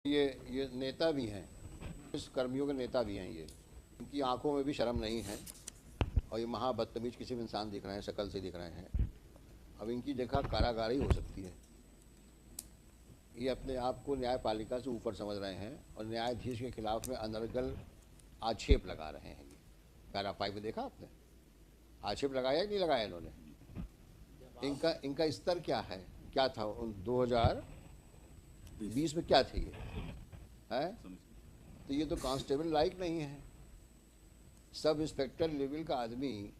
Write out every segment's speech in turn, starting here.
ये नेता भी हैं, इस कर्मियों के नेता भी हैं ये, इनकी आंखों में भी शर्म नहीं है और ये महाबदतमीज किसी भी इंसान दिख रहे हैं, शक्ल से दिख रहे हैं। अब इनकी जगह कारागार ही हो सकती है। ये अपने आप को न्यायपालिका से ऊपर समझ रहे हैं और न्यायाधीश के खिलाफ में अनर्गल आक्षेप लगा रहे हैं। ये पैरा 5 में देखा आपने, आक्षेप लगाया कि नहीं लगाया इन्होंने? इनका स्तर क्या है, क्या था 2020 में, क्या थी ये है? तो ये तो कांस्टेबल लायक नहीं है। सब इंस्पेक्टर लेवल का आदमी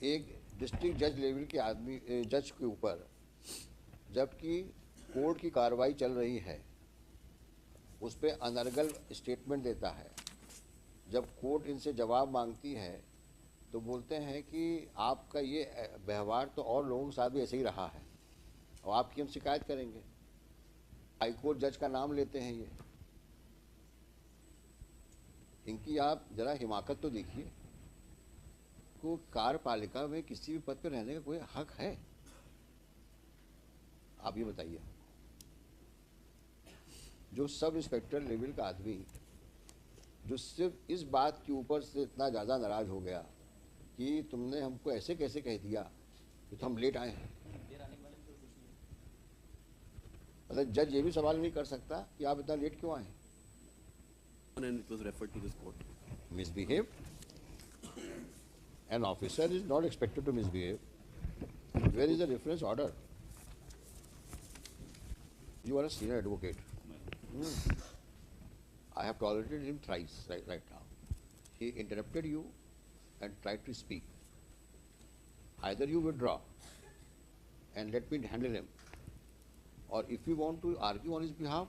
एक डिस्ट्रिक्ट जज लेवल के आदमी, जज के ऊपर, जबकि कोर्ट की कार्रवाई चल रही है, उस पर अनर्गल स्टेटमेंट देता है। जब कोर्ट इनसे जवाब मांगती है तो बोलते हैं कि आपका ये व्यवहार तो और लोगों के साथ भी ऐसे ही रहा है और आपकी हम शिकायत करेंगे। हाईकोर्ट जज का नाम लेते हैं ये। इनकी आप जरा हिमाकत तो देखिए। को कार्यपालिका में किसी भी पद पर रहने का कोई हक है? आप ये बताइए। जो सब इंस्पेक्टर लेवल का आदमी, जो सिर्फ इस बात के ऊपर से इतना ज़्यादा नाराज हो गया कि तुमने हमको ऐसे कैसे कह दिया कि तो हम लेट आए हैं। मतलब जज ये भी सवाल नहीं कर सकता कि आप इतना लेट क्यों आए? And it was referred to this court. Misbehave. An officer is not expected to misbehave. Where is the reference order? You are a senior advocate. I have tolerated him thrice right now. He interrupted you and tried to speak. Either you withdraw and let me handle him, or if you want to argue on his behalf,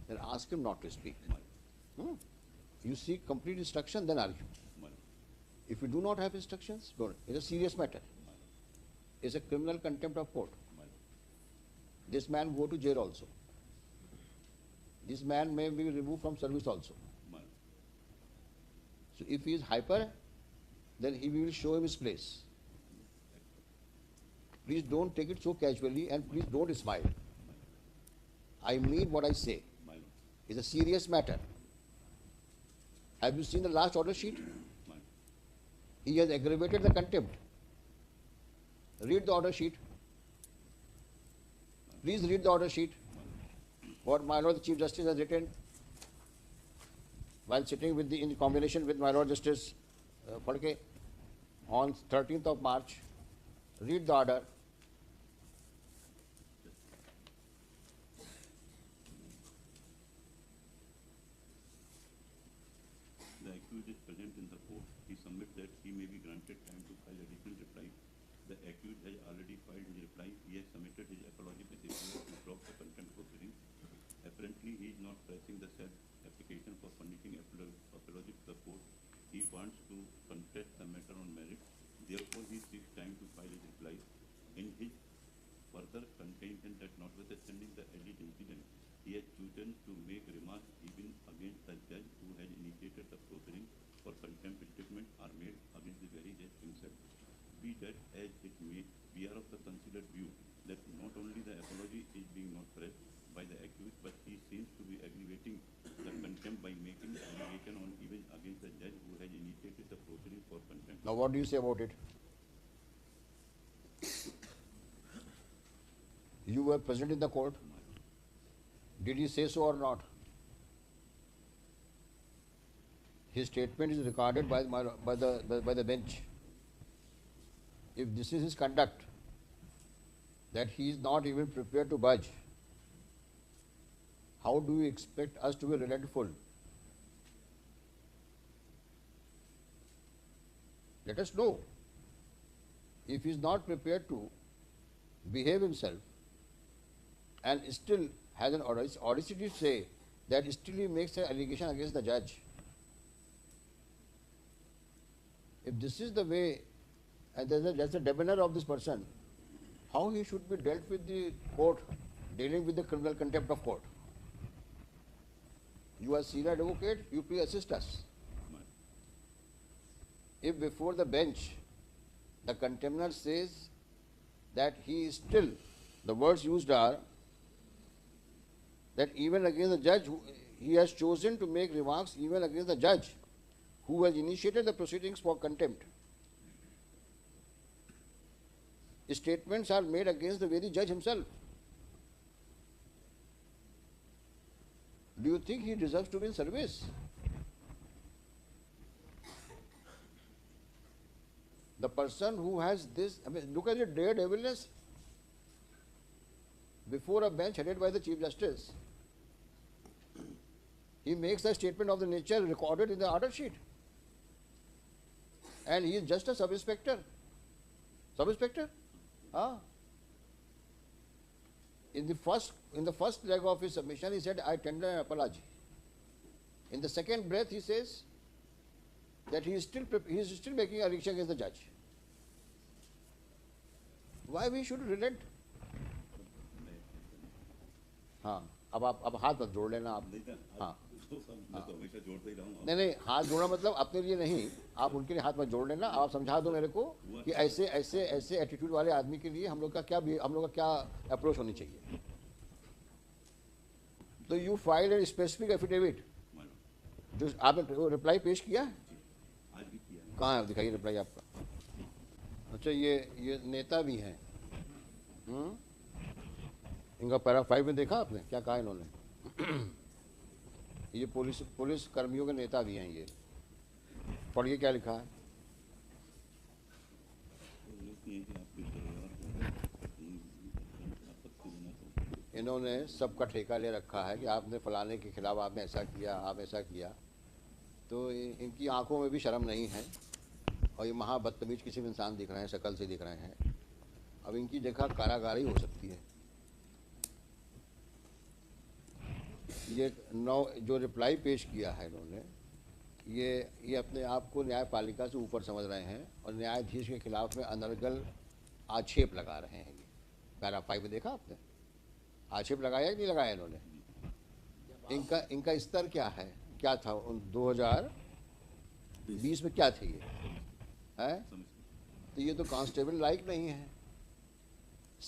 then ask him not to speak. You seek complete instruction, then argue. If you do not have instructions, don't. It's a serious matter. It's a criminal contempt of court. This man go to jail also. This man may be removed from service also. So if he is hyper, then he will show him his place. Please don't take it so casually and please don't smile. I mean what I say. It's a serious matter. Have you seen the last order sheet? He has aggravated the contempt. Read the order sheet. Please read the order sheet. What my Lord the Chief Justice has written while sitting with in combination with my Lord Justice Phadke on 13th of March. Read the order. The accused is present in the court. He submits that he may be granted time to file additional reply. The accused has already filed his reply. He has submitted his apology with a view to drop the contempt proceedings. Apparently, he is not pressing the said application for furnishing apology to the court. He wants to contest the matter on merit. Therefore, he seeks time to file his reply. In his further contention that notwithstanding the alleged incident, he has chosen to make remarks even against the judge who has initiated the proceeding for contempt. Statements are made against the very judge himself. Be that as it may, we are of the considered view that not only the apology is being not pressed by the accused, but he seems to be aggravating the contempt by making allegation on even against the judge who has initiated the proceeding for contempt. Now what do you say about it? You were present in the court. Did he say so or not? His statement is recorded by the bench. If this is his conduct, that he is not even prepared to budge, how do you expect us to be relentful? Let us know. If he is not prepared to behave himself and still has an audacity to say that still he makes an allegation against the judge. If this is the way, and that's the demeanor of this person, how he should be dealt with the court, dealing with the criminal contempt of court? You are senior advocate, you please assist us. If before the bench, the contemptor says that he is still, the words used are that even against the judge, he has chosen to make remarks even against the judge who has initiated the proceedings for contempt. Statements are made against the very judge himself. Do you think he deserves to be in service? The person who has this, I mean, look at the daredevilness before a bench headed by the Chief Justice. He makes a statement of the nature recorded in the order sheet. And he is just a sub-inspector. Sub-inspector? Ah. In the first leg of his submission, he said, I tender an apology. In the second breath, he says that he is still making a action against the judge. Why we should relent? हाँ, अब हाथ मत जोड़ लेना आप. नहीं था, हाँ. मैं तो हमेशा जोड़ता ही रहूँगा। नहीं, हाथ जोड़ना मतलब अपने लिए नहीं, आप उनके लिए हाथ मत जोड़ लेना. आप समझा दो मेरे को कि ऐसे एटीट्यूड वाले आदमी के लिए हम लोग का क्या अप्रोच होनी चाहिए. तो you file a specific affidavit, जो आपने रिप्लाई पेश किया. आज भी किया। कहाँ है, दिखाइए रिप्लाई आपका. अच्छा, ये नेता भी हैं. इनका पैरा 5 में देखा आपने क्या कहा इन्होंने. ये पुलिस कर्मियों के नेता भी हैं. ये पढ़िए क्या लिखा है. इन्होंने सबका ठेका ले रखा है कि आपने फलाने के खिलाफ आपने ऐसा किया, आप ऐसा किया. तो इनकी आंखों में भी शर्म नहीं है और ये महा बदतमीज किसी भी इंसान दिख रहे हैं, शक्ल से दिख रहे हैं. अब इनकी जगह कारागारी हो सकती है. ये जो रिप्लाई पेश किया है इन्होंने, ये अपने आप को न्यायपालिका से ऊपर समझ रहे हैं और न्यायाधीश के खिलाफ में अनर्गल आक्षेप लगा रहे हैं. ये पैरा 5 में देखा आपने, आक्षेप लगाया कि नहीं लगाया इन्होंने. इनका स्तर क्या है, क्या था 2020 में, क्या थे ये है. तो ये तो कांस्टेबल लायक नहीं है.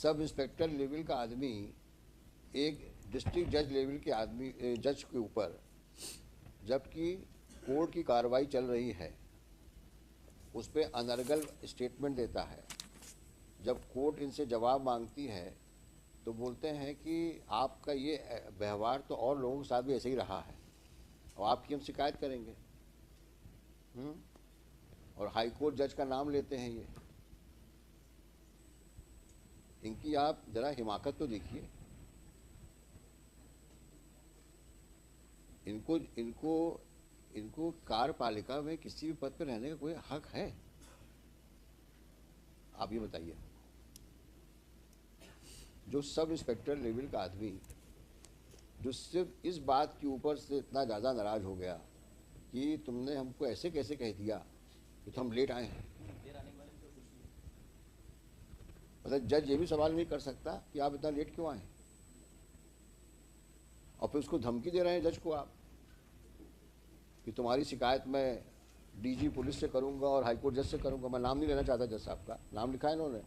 सब इंस्पेक्टर लेवल का आदमी एक डिस्ट्रिक्ट जज लेवल के आदमी जज के ऊपर, जबकि कोर्ट की कार्रवाई चल रही है, उस पर अनर्गल स्टेटमेंट देता है. जब कोर्ट इनसे जवाब मांगती है तो बोलते हैं कि आपका ये व्यवहार तो और लोगों के साथ भी ऐसे ही रहा है और आपकी हम शिकायत करेंगे. और हाई कोर्ट जज का नाम लेते हैं ये. इनकी आप जरा हिमाकत तो देखिए. इनको कार्यपालिका में किसी भी पद पर रहने का कोई हक है? आप ये बताइए. जो सब इंस्पेक्टर लेवल का आदमी, जो सिर्फ इस बात के ऊपर से इतना ज़्यादा नाराज हो गया कि तुमने हमको ऐसे कैसे कह दिया कि तो हम लेट आए हैं. मतलब जज ये भी सवाल नहीं कर सकता कि आप इतना लेट क्यों आए, और फिर उसको धमकी दे रहे हैं जज को आप कि तुम्हारी शिकायत मैं डीजी पुलिस से करूंगा और हाईकोर्ट जज से करूंगा. मैं नाम नहीं लेना चाहता जज साहब का, नाम लिखा है इन्होंने,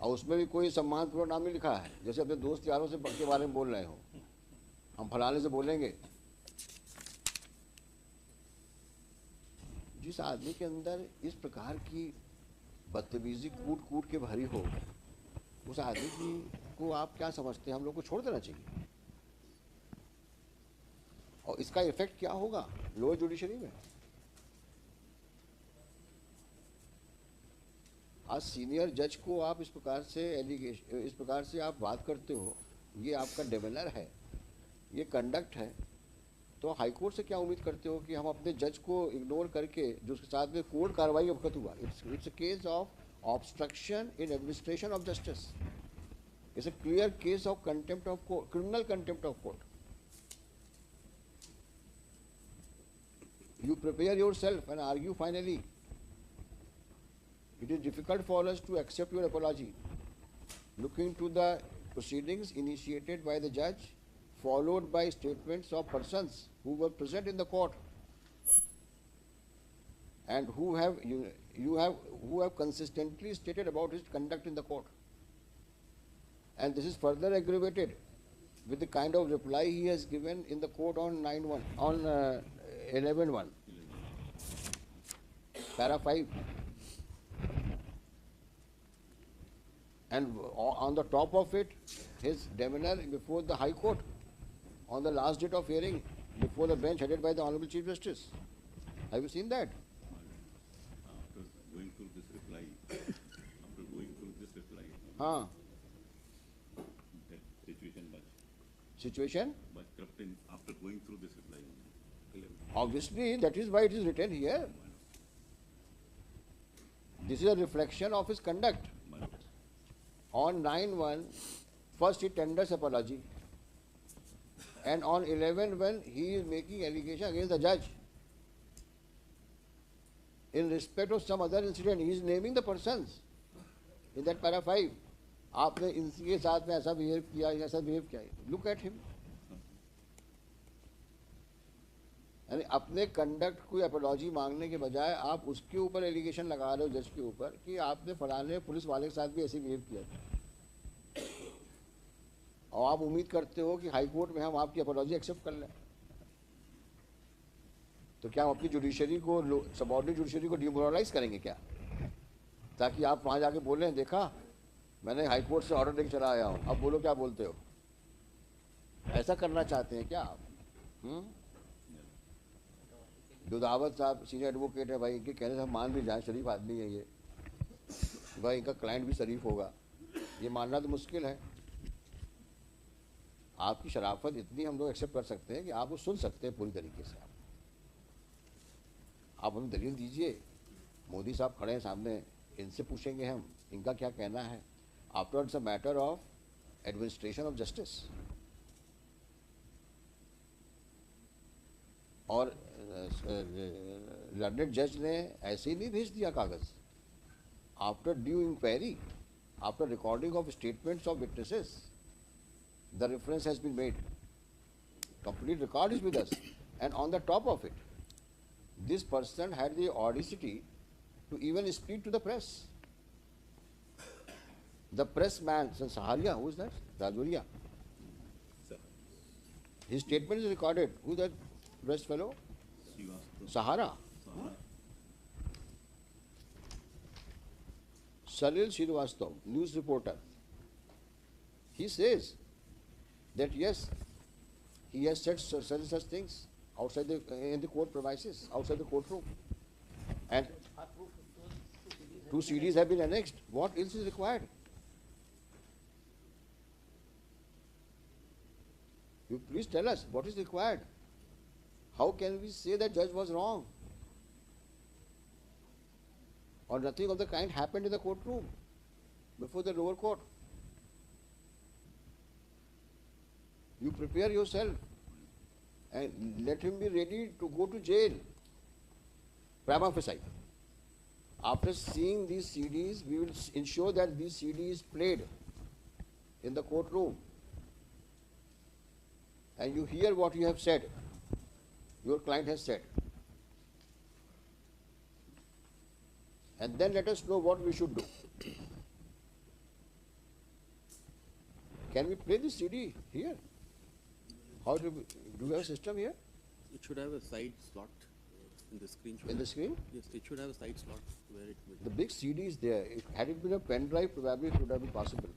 और उसमें भी कोई सम्मानपूर्वक नाम नहीं लिखा है. जैसे अपने दोस्त यारों से के बारे में बोल रहे हो, हम फलाने से बोलेंगे. जिस आदमी के अंदर इस प्रकार की बदतमीजी कूट के भरी हो, उस आदमी को आप क्या समझते हैं? हम लोग को छोड़ देना चाहिए. और इसका इफेक्ट क्या होगा लोअर जुडिशरी में? आज सीनियर जज को आप इस प्रकार से आप बात करते हो, ये आपका डेमेनर है, ये कंडक्ट है. तो हाईकोर्ट से क्या उम्मीद करते हो कि हम अपने जज को इग्नोर करके, जो उसके साथ में कोर्ट कार्रवाई अवगत हुआ, it's a case of obstruction in administration of justice. It's a clear case of contempt of court, criminal contempt of court. You prepare yourself and argue finally. It is difficult for us to accept your apology. Looking to the proceedings initiated by the judge, followed by statements of persons who were present in the court and who have consistently stated about his conduct in the court. And this is further aggravated with the kind of reply he has given in the court on 9-1, on 11-1, para 5. And on the top of it, his demeanor before the High Court on the last date of hearing before the bench headed by the Honorable Chief Justice. Have you seen that? After going through this reply, हाँ. that Situation? much corrupting after going through this reply. Obviously, that is why it is written here. This is a reflection of his conduct. On 9-1, first he tenders apology. And on 11-1, he is making allegation against the judge. In respect of some other incident, he is naming the persons in that para 5. आपने इनके साथ में ऐसा behave किया, ऐसा behave किया. Look at him. यानी अपने कंडक्ट को अपॉलॉजी मांगने के बजाय आप उसके ऊपर एलिगेशन लगा रहे हो जज के ऊपर कि आपने फलाने पुलिस वाले के साथ भी ऐसे बिहेव किया. और आप उम्मीद करते हो कि हाई कोर्ट में हम आपकी अपॉलॉजी एक्सेप्ट कर लें. तो क्या हम अपनी जुडिशरी को, सबऑर्डिनेट जुडिशरी को डिमोरलाइज करेंगे क्या? ताकि आप वहाँ जाके बोलें, देखा मैंने हाई कोर्ट से ऑर्डर लेके चला आया हूँ, अब बोलो क्या बोलते हो. ऐसा करना चाहते हैं क्या आप? दुधावत साहब सीनियर एडवोकेट है भाई, इनके कहने से हम मान भी जाए शरीफ आदमी है ये भाई, इनका क्लाइंट भी शरीफ होगा, ये मानना तो मुश्किल है. आपकी शराफत इतनी हम लोग एक्सेप्ट कर सकते हैं कि आप वो सुन सकते हैं पूरी तरीके से. आप हमें दलील दीजिए. मोदी साहब खड़े हैं सामने, इनसे पूछेंगे हम इनका क्या कहना है. After it's a matter of administration of justice. और लर्नेड जज ने ऐसे ही नहीं भेज दिया कागज. After due inquiry, after recording of statements of witnesses, the reference has been made. Complete record is with us. And on the top of it, this person had the audacity to even speak to the press. The pressman, Saharia, who is that? Rajoria. His statement is recorded. Who is that press fellow? Sahara. Salil Srivastava, news reporter. He says that yes, he has said such things outside in the court premises, outside the courtroom, and 2 CDs have been annexed. What else is required? You please tell us what is required. How can we say that judge was wrong, or nothing of the kind happened in the courtroom before the lower court? You prepare yourself and let him be ready to go to jail. Prima facie. After seeing these CDs, we will ensure that these CDs played in the courtroom. And you hear what you have said, your client has said. And then let us know what we should do. Can we play this CD here? How do we have a system here? It should have a side slot in the screen. In the screen? Yes, it should have a side slot where it will. The big CD is there. Had it been a pen drive, probably it would have been possible.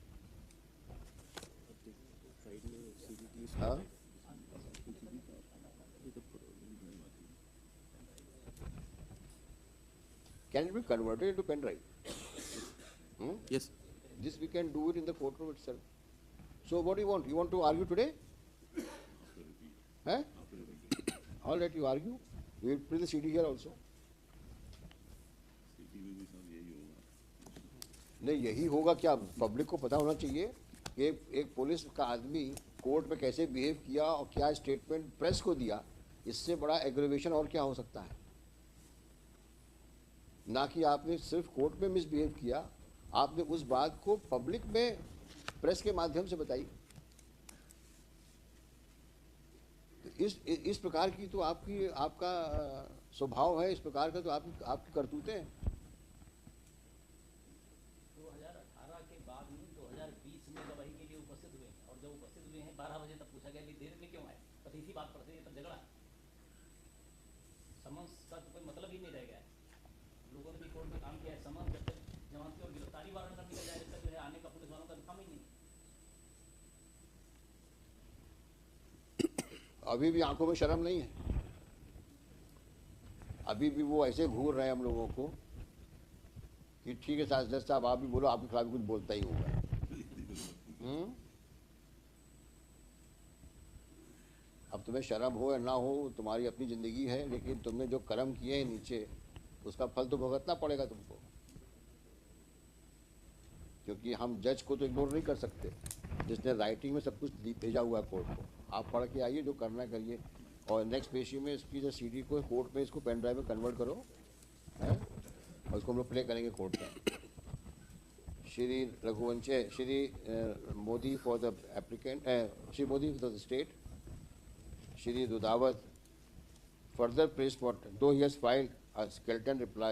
Side में CD is Huh? Can it be converted into pen drive? Yes. This we can do it in the courtroom itself. So what do you want? You want to argue today? Huh? All right, you argue. We will play the CD here also. नहीं यही होगा क्या? Public को पता होना चाहिए कि एक पुलिस का आदमी कोर्ट में कैसे बिहेव किया और क्या स्टेटमेंट प्रेस को दिया. इससे बड़ा एग्रेवेशन और क्या हो सकता है? ना कि आपने सिर्फ कोर्ट में मिसबिहेव किया, आपने उस बात को पब्लिक में प्रेस के माध्यम से बताई. इस प्रकार की तो आपका स्वभाव है, इस प्रकार का तो आपकी करतूतें हैं. 2018 के बाद में 2020 में गवाही के लिए उपस्थित हुए और जब उपस्थित हुए हैं 12 बजे तब इसी बात पर से ये सब झगड़ा है। समन्स का तो कोई मतलब ही नहीं रह गया है। लोगों ने भी कोर्ट में काम किया है, समन्स जब तक जमानत और गिरफ्तारी वारंट निकल जाए जब तक जो है आने का पुलिस वालों का काम ही नहीं। अभी भी आंखों में शर्म नहीं है, अभी भी वो ऐसे घूर रहे हैं हम लोगों को कि ठीक है जज साहब आप भी बोलो, आपके खिलाफ भी कुछ बोलता ही होगा। अब तुम्हें शर्म हो या ना हो, तुम्हारी अपनी जिंदगी है, लेकिन तुमने जो कर्म किए हैं नीचे, उसका फल तो भुगतना पड़ेगा तुमको, क्योंकि हम जज को तो इग्नोर नहीं कर सकते, जिसने राइटिंग में सब कुछ भेजा हुआ है कोर्ट को। आप पढ़ के आइए, जो करना है करिए, और नेक्स्ट पेशी में इसकी जो सीडी को कोर्ट में इसको पेन ड्राइव में कन्वर्ट करो, है, और इसको हम लोग प्ले करेंगे कोर्ट में। Shri Raghuvansh, Shri Modi for the applicant, Shri Modi for the state, Shri Dudawat further praised for, though he has filed a skeleton reply